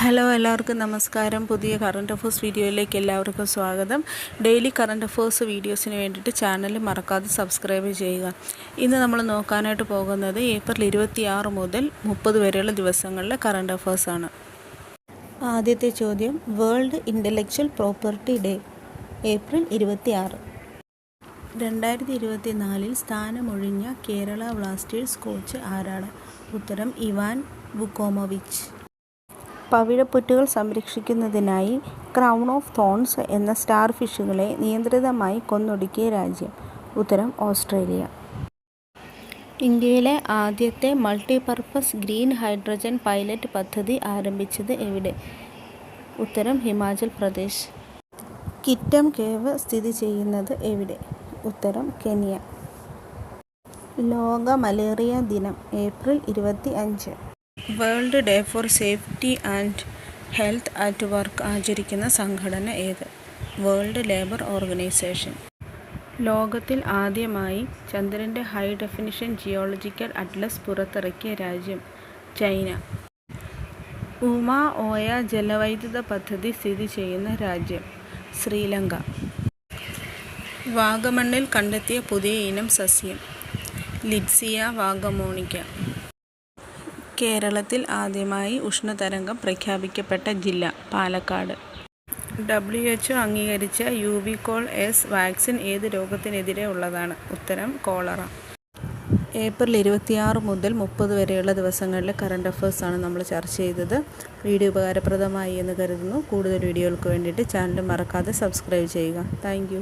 Hello എല്ലാവർക്കും നമസ്കാരം. പുതിയ കറണ്ട് അഫേഴ്സ് വീഡിയോയിലേക്ക് എല്ലാവർക്കും സ്വാഗതം. ഡെയിലി കറണ്ട് അഫേഴ്സ് വീഡിയോസിന് വേണ്ടിയിട്ട് ചാനൽ മറക്കാതെ സബ്സ്ക്രൈബ് ചെയ്യുക. ഇന്ന് നമ്മൾ നോക്കാനായിട്ട് പോകുന്നത് ഏപ്രിൽ 26 മുതൽ 30 വരെയുള്ള ദിവസങ്ങളിലെ കറണ്ട് അഫേഴ്സാണ്. ആദ്യത്തെ ചോദ്യം, world intellectual property day April 26. 2024 സ്ഥാനമൊഴിഞ്ഞ കേരള ബ്ലാസ്റ്റേഴ്സ് കോച്ച് ആരാണ്? ഉത്തരം ഇവാൻ വുക്കോമോവിച്ച്. പവിഴപ്പുറ്റുകൾ സംരക്ഷിക്കുന്നതിനായി ക്രൗൺ ഓഫ് തോൺസ് എന്ന സ്റ്റാർ ഫിഷുകളെ നിയന്ത്രിതമായി കൊന്നൊടുക്കിയ രാജ്യം? ഉത്തരം ഓസ്ട്രേലിയ. ഇന്ത്യയിലെ ആദ്യത്തെ മൾട്ടിപർപ്പസ് ഗ്രീൻ ഹൈഡ്രജൻ പൈലറ്റ് പദ്ധതി ആരംഭിച്ചത് എവിടെ? ഉത്തരം ഹിമാചൽ പ്രദേശ്. കിറ്റം കേവ് സ്ഥിതി ചെയ്യുന്നത് എവിടെ? ഉത്തരം കെനിയ. ലോക മലേറിയ ദിനം April 25. World day for safety and health at work ആചരിക്കുന്ന സംഘടന ഏത്? World labour organisation. ലോകത്തിൽ ആദ്യമായി ചന്ദ്രൻ്റെ ഹൈ ഡെഫിനിഷൻ ജിയോളജിക്കൽ അറ്റ്ലസ് പുറത്തിറക്കിയ രാജ്യം? ചൈന. ഉമ ഓയ ജലവൈദ്യുത പദ്ധതി സ്ഥിതി ചെയ്യുന്ന രാജ്യം? ശ്രീലങ്ക. വാഗമണ്ണിൽ കണ്ടെത്തിയ പുതിയ ഇനം സസ്യം? ലിറ്റ്സിയ വാഗമോണിക്ക. കേരളത്തിൽ ആദ്യമായി ഉഷ്ണതരംഗം പ്രഖ്യാപിക്കപ്പെട്ട ജില്ല? പാലക്കാട്. WHO അംഗീകരിച്ച യൂബിക്വോൾ-S വാക്സിൻ ഏത് രോഗത്തിനെതിരെ ഉള്ളതാണ്? ഉത്തരം കോളറ. ഏപ്രിൽ 26 മുതൽ 30 വരെയുള്ള ദിവസങ്ങളിലെ കറണ്ട് അഫേഴ്സാണ് നമ്മൾ ചർച്ച ചെയ്തത്. വീഡിയോ ഉപകാരപ്രദമായി എന്ന് കരുതുന്നു. കൂടുതൽ വീഡിയോകൾക്ക് വേണ്ടിയിട്ട് ചാനൽ മറക്കാതെ സബ്സ്ക്രൈബ് ചെയ്യുക. താങ്ക്